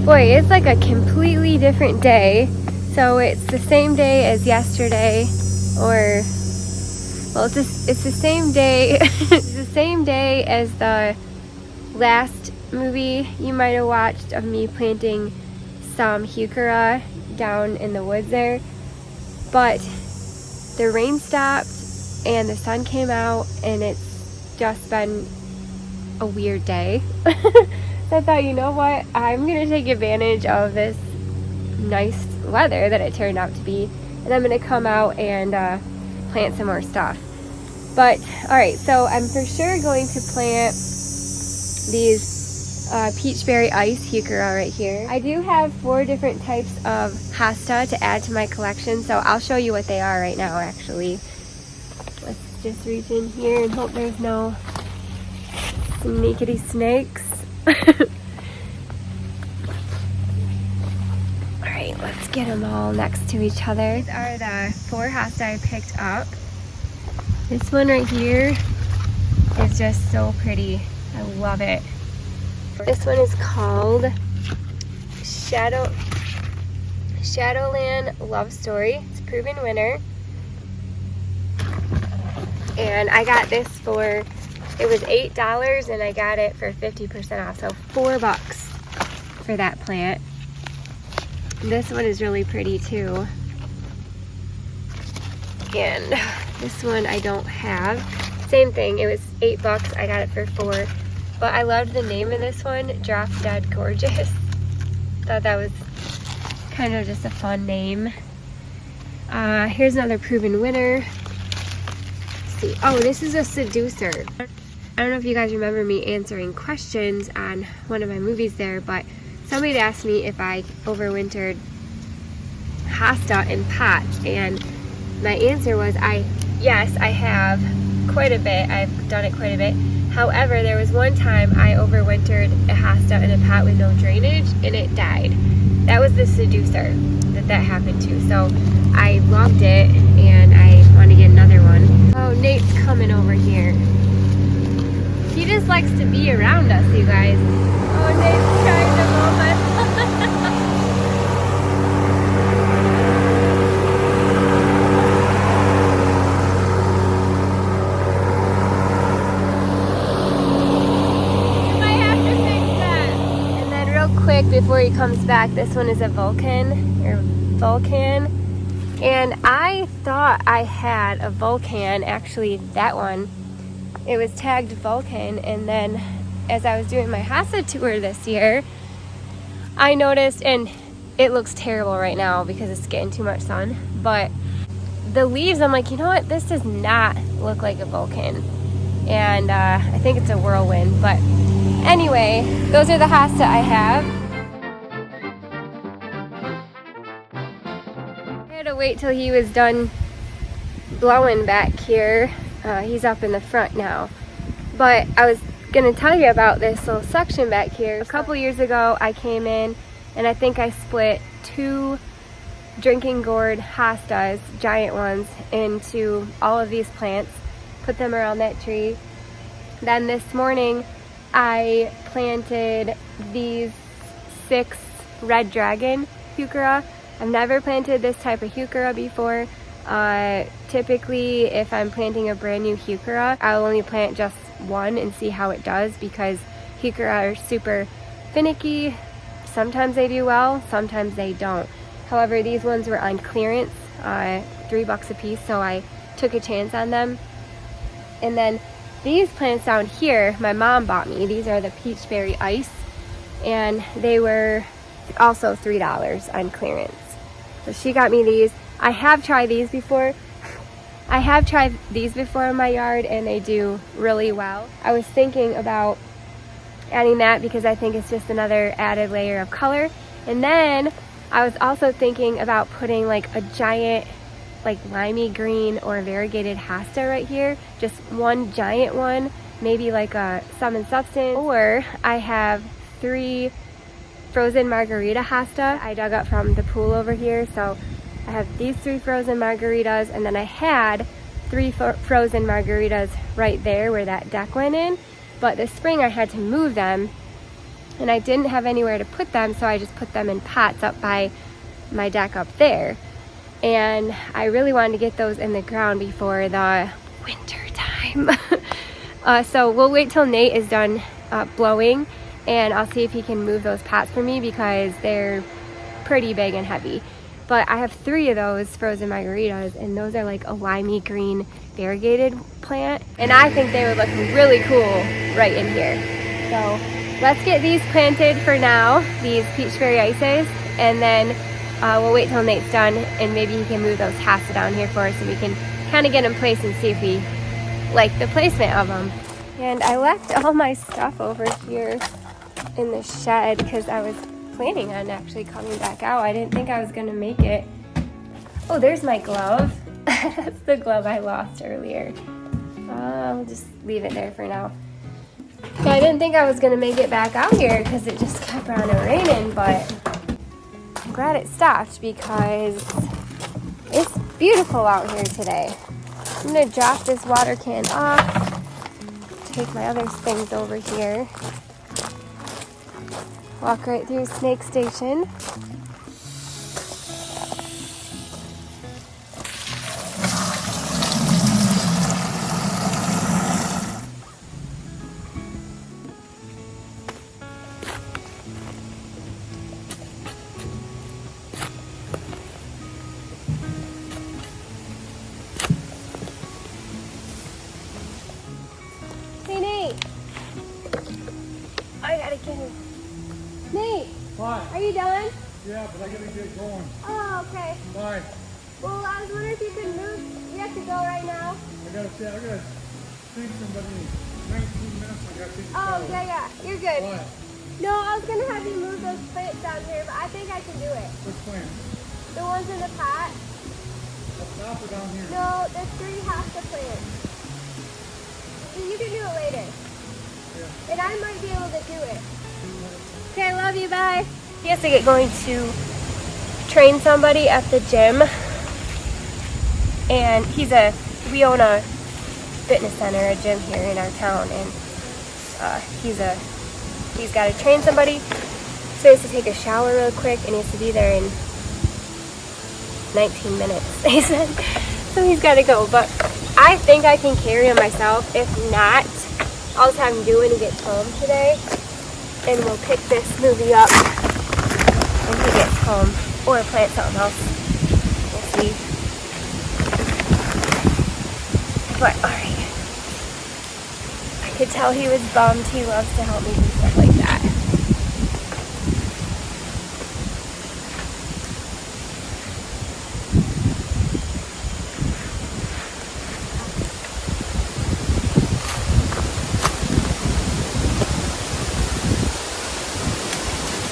Boy, it's like a completely different day. So it's the same day as yesterday, or well, it's the same day. It's the same day as the last movie you might have watched of me planting some Heuchera down in the woods there. But the rain stopped and the sun came out, and it's just been a weird day. So I thought, you know what, I'm gonna take advantage of this nice weather that it turned out to be, and I'm gonna come out and plant some more stuff. But alright, so I'm for sure going to plant these peachberry ice Heuchera right here. I do have 4 different types of hosta to add to my collection, so I'll show you what they are right now actually. Let's just reach in here and hope there's no sneakity snakes. Alright, let's get them all next to each other. These are the 4 hosta I picked up. This one right here is just so pretty. I love it. This one is called Shadowland Love Story. It's a proven winner. And I got this for, it was $8 and I got it for 50% off, so $4 for that plant. This one is really pretty too. And this one I don't have. Same thing, it was $8, I got it for $4. But I loved the name of this one, Drop Dead Gorgeous. Thought that was kind of just a fun name. Here's another proven winner. Let's see. Oh, this is a seducer. I don't know if you guys remember me answering questions on one of my movies there, but somebody asked me if I overwintered hosta in pots, and my answer was yes, I have quite a bit. I've done it quite a bit. However, there was one time I overwintered a hosta in a pot with no drainage and it died. That was the seducer that happened to. So I loved it and I want to get another one. Oh, Nate's coming over here. He just likes to be around us, you guys. Oh, Nate's trying to roll us. Quick before he comes back, this one is a Vulcan, and I thought I had a Vulcan, actually that one, it was tagged Vulcan, and then as I was doing my hosta tour this year, I noticed, and it looks terrible right now because it's getting too much sun, but the leaves, I'm like, you know what, this does not look like a Vulcan, and I think it's a whirlwind. But anyway, those are the hosta I have. I had to wait till he was done blowing back here. He's up in the front now. But I was gonna tell you about this little section back here. A couple years ago I came in and I think I split 2 drinking gourd hostas, giant ones, into all of these plants, put them around that tree. Then this morning I planted these 6 red dragon Heuchera. I've never planted this type of Heuchera before. Typically if I'm planting a brand new Heuchera, I'll only plant just one and see how it does, because Heuchera are super finicky. Sometimes they do well, sometimes they don't. However, these ones were on clearance, $3 a piece, so I took a chance on them. And then these plants down here, my mom bought me. These are the peachberry ice, and they were also $3 on clearance. So she got me these. I have tried these before. I have tried these before in my yard and they do really well. I was thinking about adding that because I think it's just another added layer of color. And then I was also thinking about putting like a giant, like limey green or variegated hosta right here. Just one giant one, maybe like a Sum and Substance. Or I have 3 frozen margarita hosta I dug up from the pool over here. So I have these 3 frozen margaritas, and then I had 3 frozen margaritas right there where that deck went in. But this spring I had to move them and I didn't have anywhere to put them, so I just put them in pots up by my deck up there. And I really wanted to get those in the ground before the winter time. So we'll wait till Nate is done blowing, and I'll see if he can move those pots for me because they're pretty big and heavy. But I have 3 of those frozen margaritas, and those are like a limey green variegated plant, and I think they would look really cool right in here. So let's get these planted for now, these peachberry ices, and then we'll wait till Nate's done, and maybe he can move those Hosta down here for us so we can kind of get them placed and see if we like the placement of them. And I left all my stuff over here in the shed because I was planning on actually coming back out. I didn't think I was gonna make it. Oh, there's my glove. That's the glove I lost earlier. I'll just leave it there for now. Yeah, I didn't think I was gonna make it back out here because it just kept on raining, but I'm glad it stopped because it's beautiful out here today. I'm gonna drop this water can off, take my other things over here, walk right through Snake Station. Hey Nate! I gotta get him. Nate! What? Are you done? Yeah, but I gotta get going. Oh, okay. Bye. Well, I was wondering if you could move. You have to go right now. I gotta think somebody in 19 minutes. I gotta take a Oh, shower. yeah. You're good. What? No, I was gonna have you move those plants down here, but I think I can do it. Which plant? The ones in the pot. Up top or down here? No, there's 3 Hosta plants. You can do it later. Yeah. And I might be able to do it. Okay, I love you, bye. He has to get going to train somebody at the gym. And we own a fitness center, a gym here in our town, and he's got to train somebody. So he has to take a shower real quick, and he has to be there in 19 minutes, he said. So he's got to go, but I think I can carry him myself. If not, I'll just have him do when he gets home today, and we'll pick this movie up when he gets home, or plant something else. We'll see. But alright, I could tell he was bummed. He loves to help me do stuff like that.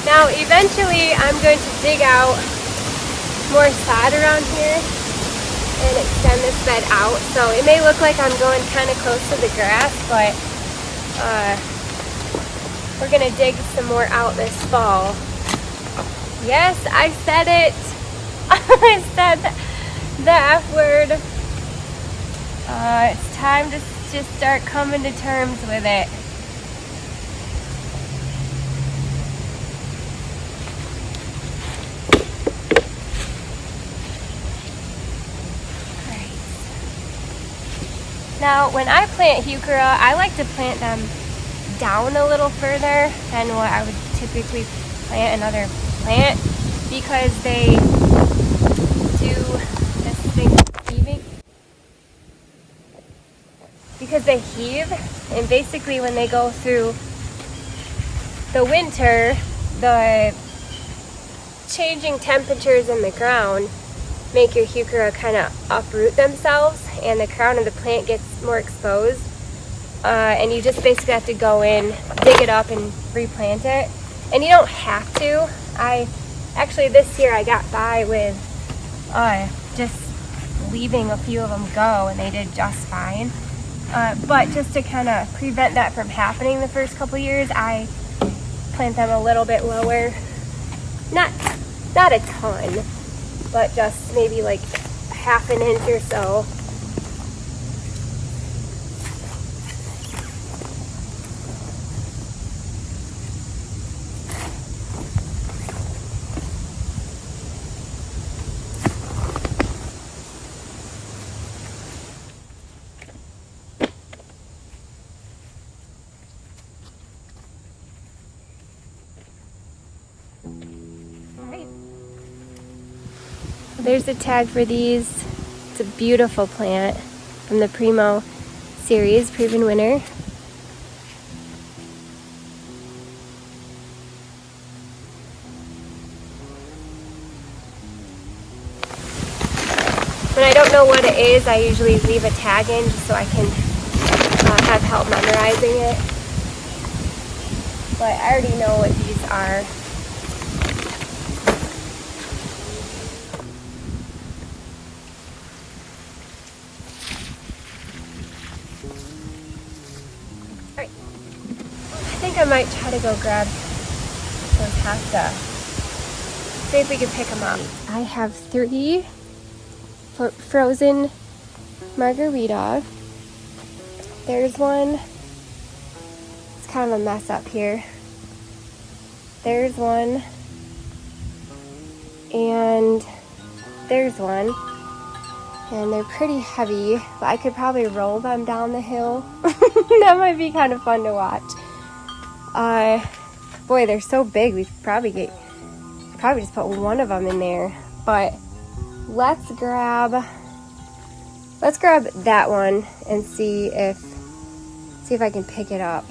Now, eventually, I'm going to dig out more sod around here and extend this bed out. So it may look like I'm going kind of close to the grass, but we're going to dig some more out this fall. Yes, I said it. I said the F word. It's time to just start coming to terms with it. Now, when I plant Heuchera, I like to plant them down a little further than what I would typically plant another plant because they do this thing heaving. Because they heave, and basically when they go through the winter, the changing temperatures in the ground make your Heuchera kind of uproot themselves, and the crown of the plant gets more exposed, and you just basically have to go in, dig it up, and replant it. And you don't have to. Actually this year I got by with just leaving a few of them go, and they did just fine. But just to kind of prevent that from happening the first couple years, I plant them a little bit lower. Not a ton, but just maybe like half an inch or so. There's a tag for these. It's a beautiful plant from the Primo series, Proven Winner. When I don't know what it is, I usually leave a tag in just so I can have help memorizing it. But I already know what these are. Alright. I think I might try to go grab those Hosta. See if we can pick them up. I have 3 frozen Margarita. There's one. It's kind of a mess up here. There's one. And there's one. And they're pretty heavy, but I could probably roll them down the hill. That might be kind of fun to watch. Boy, they're so big. We could probably just put one of them in there. But let's grab that one and see if I can pick it up.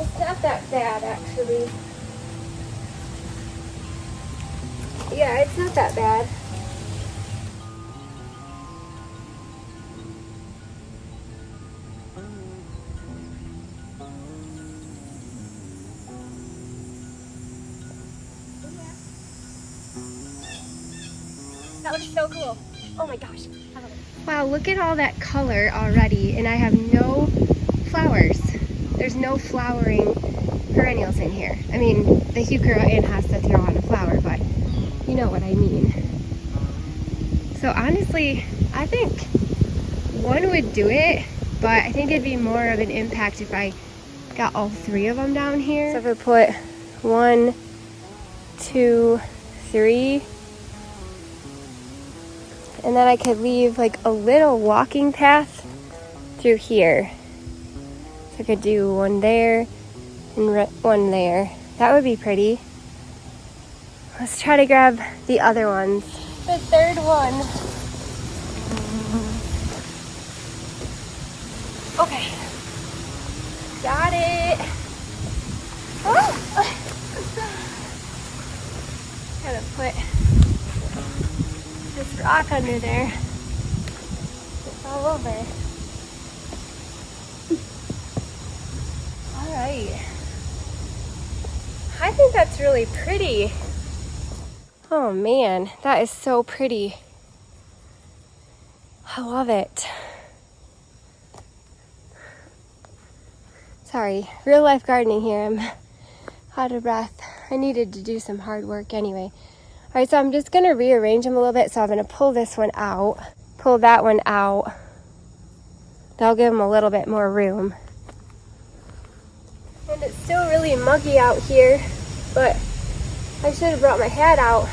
It's not that bad, actually. Yeah, it's not that bad. That looks so cool. Oh my gosh. I love it. Wow, look at all that color already, and I have no flowers. There's no flowering perennials in here. I mean, the Heuchera and Hosta throw on a flower, but you know what I mean. So honestly, I think one would do it, but I think it'd be more of an impact if I got all 3 of them down here. So if I put 1, 2, 3, and then I could leave like a little walking path through here. So I could do one there and one there. That would be pretty. Let's try to grab the other ones. The 3rd one. Okay. Got it. Oh! Gotta put this rock under there. It's all over. Alright. I think that's really pretty. Oh man, that is so pretty. I love it. Sorry, real life gardening here. I'm out of breath. I needed to do some hard work anyway. Alright, so I'm just going to rearrange them a little bit. So I'm going to pull this one out, pull that one out. That'll give them a little bit more room. And it's still really muggy out here, but I should have brought my hat out.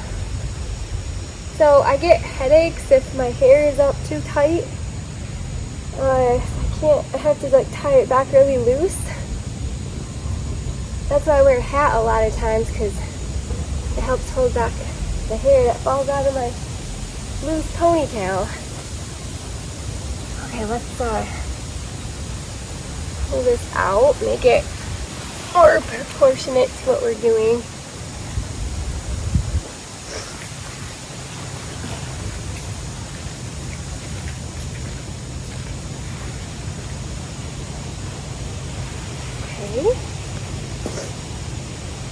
So I get headaches if my hair is up too tight. I have to like tie it back really loose. That's why I wear a hat a lot of times, because it helps hold back the hair that falls out of my loose ponytail. Okay, let's pull this out, make it more proportionate to what we're doing. Okay.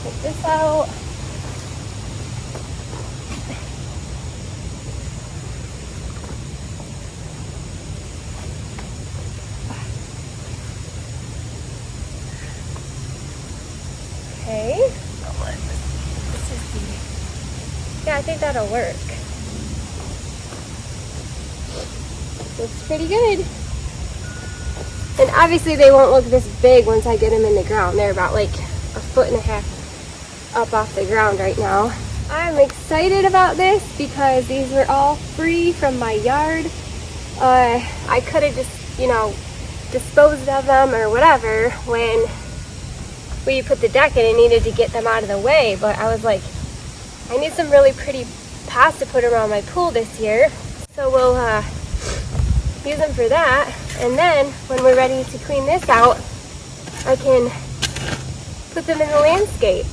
Take this out. Okay. Yeah, I think that'll work. Looks pretty good. And obviously they won't look this big once I get them in the ground. They're about like 1.5 feet up off the ground right now. I'm excited about this because these were all free from my yard. I could have just, disposed of them or whatever when we put the deck in, I needed to get them out of the way, but I was like, I need some really pretty paths to put around my pool this year. So we'll use them for that. And then when we're ready to clean this out, I can put them in the landscape.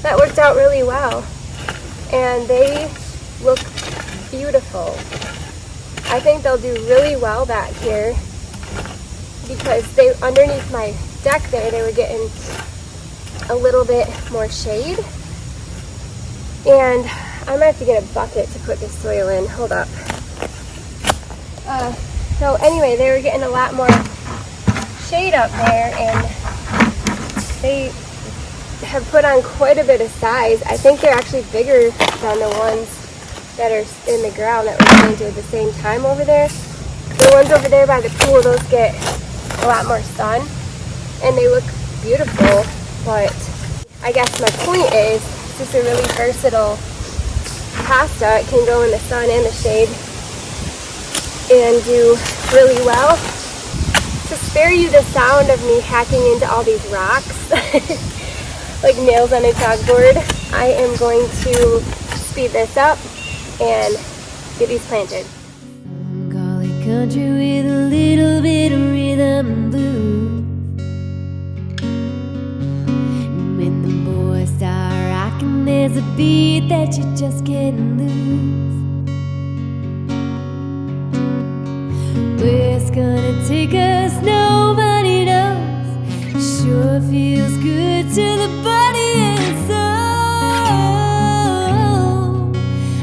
That worked out really well. And they look beautiful. I think they'll do really well back here because they underneath my deck there, they were getting a little bit more shade. And I might have to get a bucket to put this soil in. Hold up. So anyway, they were getting a lot more shade up there, and they have put on quite a bit of size. I think they're actually bigger than the ones that are in the ground that were planted at the same time over there. The ones over there by the pool, those get a lot more sun, and they look beautiful. But I guess my point is, it's just a really versatile hosta. It can go in the sun and the shade and do really well. To spare you the sound of me hacking into all these rocks like nails on a chalkboard, I am going to speed this up and get these planted. Call it country with a little bit of rhythm and blues. And when the boys start rocking, there's a beat that you just can't lose. Where it's gonna take us, nobody knows. It sure feels good to the body and soul.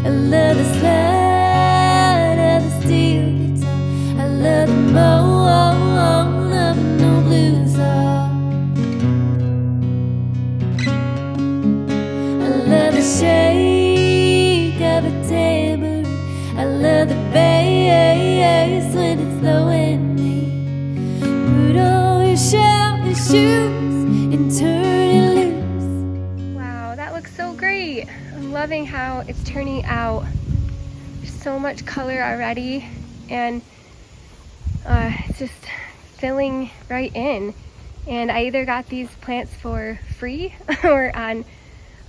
I love the slide of the steel guitar. I love the moan of no blues song. I love the shake of a tambourine. I love the bass when it's blowing me. Put on your shouting shoes and turn it loose. Wow, that looks so great. I'm loving how it's turning out. There's so much color already, and it's just filling right in. And I either got these plants for free or on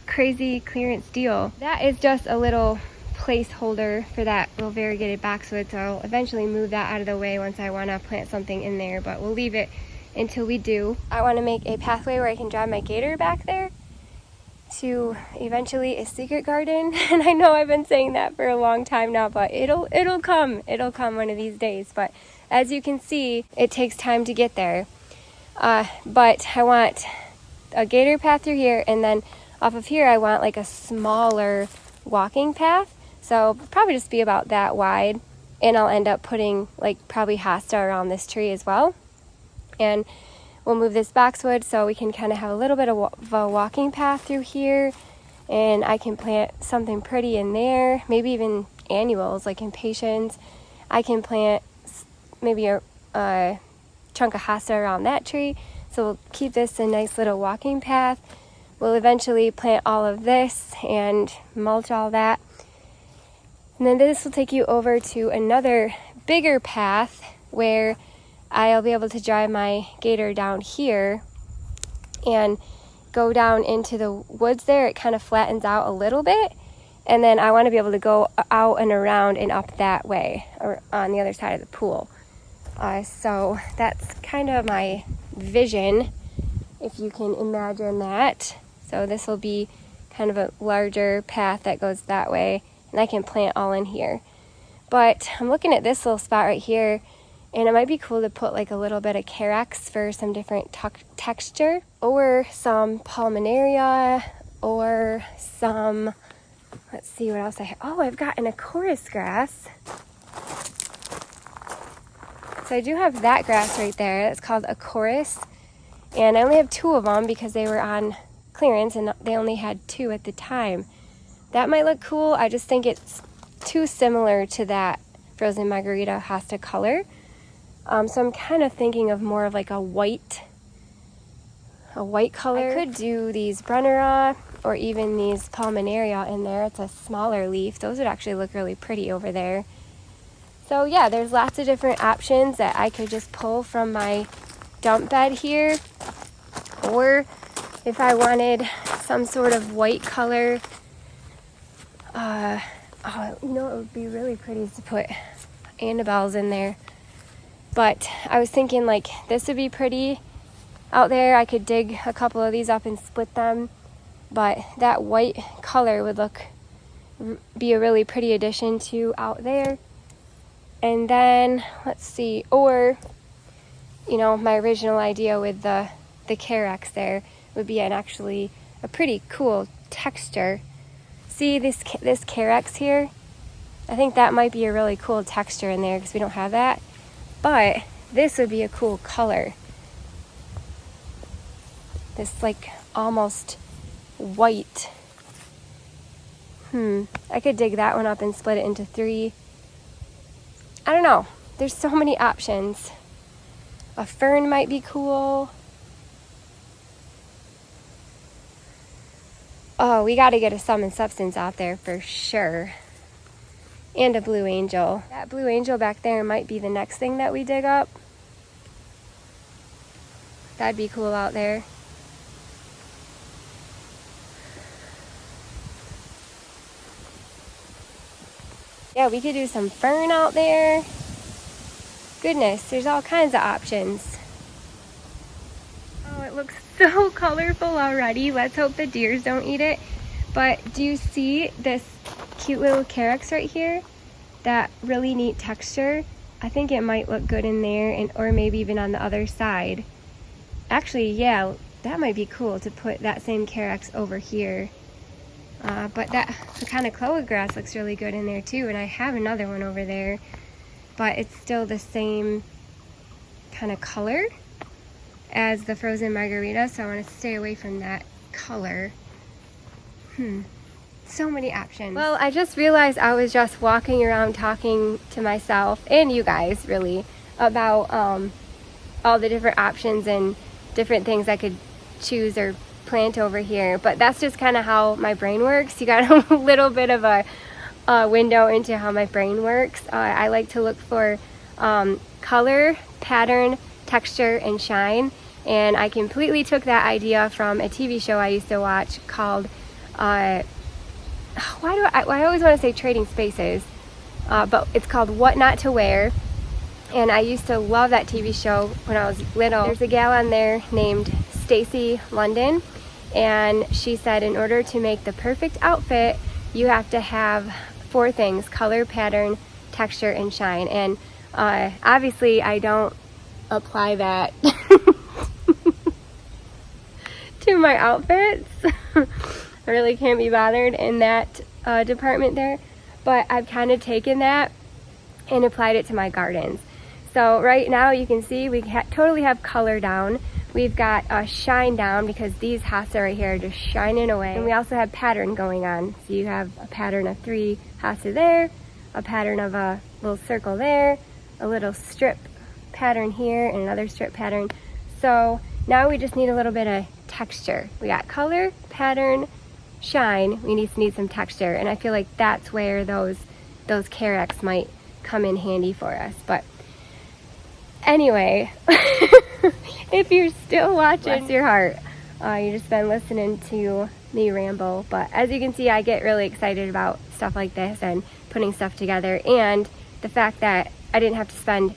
crazy clearance deal. That is just a little placeholder for that little variegated boxwood, so I'll eventually move that out of the way once I want to plant something in there, but we'll leave it until we do. I want to make a pathway where I can drive my gator back there to eventually a secret garden. And I know I've been saying that for a long time now, but it'll come one of these days. But as you can see, it takes time to get there. But I want a gator path through here, and then off of here I want like a smaller walking path. So probably just be about that wide, and I'll end up putting like probably hosta around this tree as well. And we'll move this boxwood so we can kind of have a little bit of a walking path through here, and I can plant something pretty in there, maybe even annuals like impatiens. I can plant maybe a chunk of hosta around that tree, so we'll keep this a nice little walking path. We'll eventually plant all of this and mulch all that. And then this will take you over to another bigger path where I'll be able to drive my gator down here and go down into the woods there. It kind of flattens out a little bit. And then I want to be able to go out and around and up that way, or on the other side of the pool. So that's kind of my vision, if you can imagine that. So this will be kind of a larger path that goes that way, and I can plant all in here. But I'm looking at this little spot right here, and it might be cool to put like a little bit of carex for some different texture, or some palminaria, or some, let's see what else I have. Oh, I've got an acorus grass. So I do have that grass right there. That's called acorus, and I only have 2 of them because they were on clearance and they only had 2 at the time. That might look cool. I just think it's too similar to that frozen margarita hosta color. So I'm kind of thinking of more of like a white color. I could do these Brennera or even these palminaria in there. It's a smaller leaf. Those would actually look really pretty over there. So yeah, there's lots of different options that I could just pull from my dump bed here. Or if I wanted some sort of white color, you know, it would be really pretty to put Annabelles in there. But I was thinking like this would be pretty out there. I could dig a couple of these up and split them, but that white color would be a really pretty addition to out there. And then let's see, or you know, my original idea with the Carex there would be actually a pretty cool texture. See this Carex here? I think that might be a really cool texture in there because we don't have that. But this would be a cool color. This like almost white. I could dig that one up and split it into 3. I don't know. There's so many options. A fern might be cool. Oh, we got to get a Sum and Substance out there for sure. And a Blue Angel. That Blue Angel back there might be the next thing that we dig up. That'd be cool out there. Yeah, we could do some fern out there. Goodness, there's all kinds of options. Oh, it looks so colorful already. Let's hope the deers don't eat it. But do you see this cute little Carex right here? That really neat texture. I think it might look good in there, or maybe even on the other side. Actually, yeah, that might be cool to put that same Carex over here. But the kind of Chloe grass looks really good in there too, and I have another one over there. But it's still the same kind of color as the frozen Margarita, so I want to stay away from that color. So many options. Well, I just realized I was just walking around talking to myself, and you guys really, about all the different options and different things I could choose or plant over here. But that's just kind of how my brain works. You got a little bit of a window into how my brain works. I like to look for color, pattern, texture, and shine. And I completely took that idea from a TV show I used to watch called, I always want to say Trading Spaces, but it's called What Not to Wear. And I used to love that TV show when I was little. There's a gal on there named Stacy London, and she said in order to make the perfect outfit, you have to have 4 things: color, pattern, texture, and shine. And obviously I don't apply that to my outfits. I really can't be bothered in that department there, but I've kind of taken that and applied it to my gardens. So right now you can see we totally have color down. We've got a shine down because these hosta right here are just shining away. And we also have pattern going on. So you have a pattern of 3 hosta there, a pattern of a little circle there, a little strip pattern here, and another strip pattern. So now we just need a little bit of texture. We got color, pattern, shine. We need some texture, and I feel like that's where those Carex might come in handy for us. But anyway, if you're still watching, bless your heart. You just been listening to me ramble. But as you can see, I get really excited about stuff like this and putting stuff together, and the fact that I didn't have to spend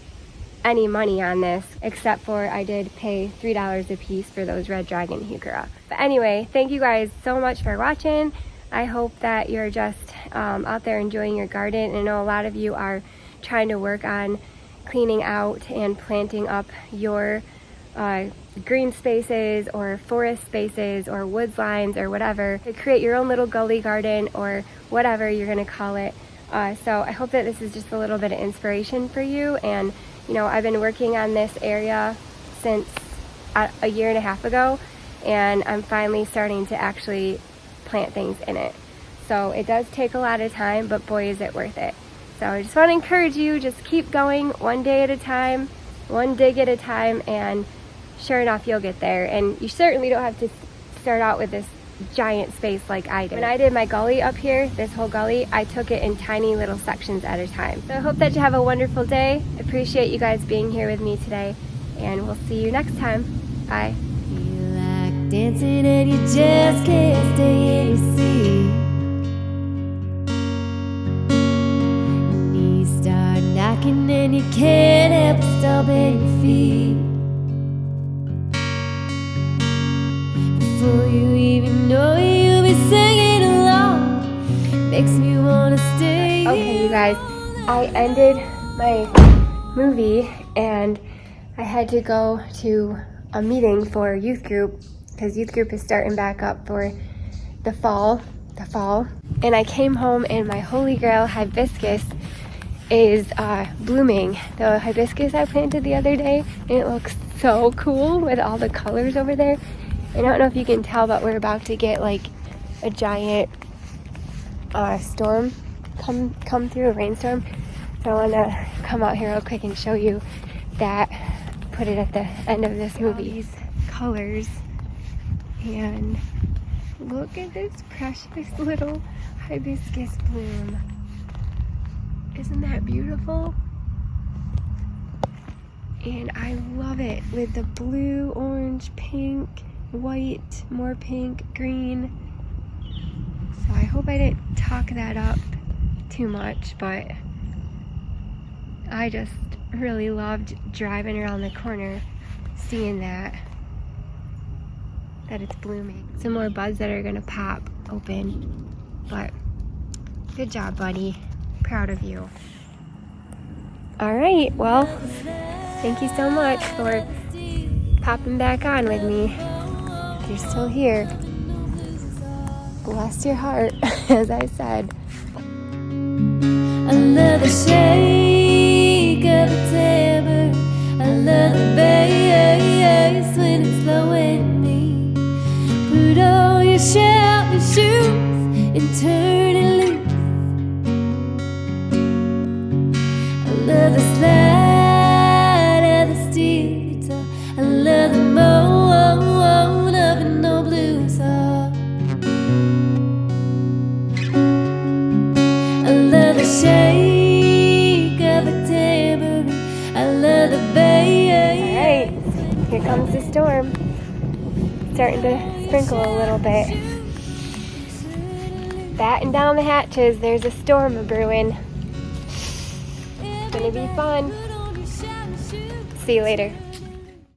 any money on this, except for I did pay $3 a piece for those Red Dragon Heuchera. But anyway, thank you guys so much for watching. I hope that you're just out there enjoying your garden. I know a lot of you are trying to work on cleaning out and planting up your green spaces or forest spaces or woods lines or whatever, to create your own little gully garden or whatever you're gonna call it. So I hope that this is just a little bit of inspiration for you. And you know, I've been working on this area since a 1.5 years ago, and I'm finally starting to actually plant things in it. So it does take a lot of time, but boy is it worth it. So I just want to encourage you, just keep going one day at a time, one dig at a time, and sure enough, you'll get there. And you certainly don't have to start out with this giant space like I did. When I did my gully up here, this whole gully, I took it in tiny little sections at a time. So I hope that you have a wonderful day. Appreciate you guys being here with me today, and we'll see you next time. Bye. Feel like dancing and you just can't stay in your seat. Knees start knocking and you can't help but stomping your feet. Before you even know it, you'll be singing along. Makes me wanna stay. Okay, you guys, I ended my movie and I had to go to a meeting for youth group because youth group is starting back up for the fall. And I came home and my holy grail hibiscus is blooming. The hibiscus I planted the other day, and it looks so cool with all the colors over there. And I don't know if you can tell, but we're about to get like a giant storm come through, a rainstorm. So I want to come out here real quick and show you that. Put it at the end of this movie. These colors, and look at this precious little hibiscus bloom. Isn't that beautiful? And I love it with the blue, orange, pink, white, more pink, green. So I hope I didn't talk that up too much, but I just really loved driving around the corner, seeing that it's blooming. Some more buds that are gonna pop open, but good job, buddy. Proud of you. All right, well, thank you so much for popping back on with me. If you're still here, bless your heart, as I said. I love the shake of a timber. I love the bass when it's blowing me. Put on your shouting shoes and turn it loose. I love the slide of the steel guitar. I love the moan of an old blues song. I love the shake of a tambourine. I love the bass. Alright, here comes the storm. Starting to sprinkle a little bit. Batten down the hatches, there's a storm a-brewing. It's gonna be fun. See you later.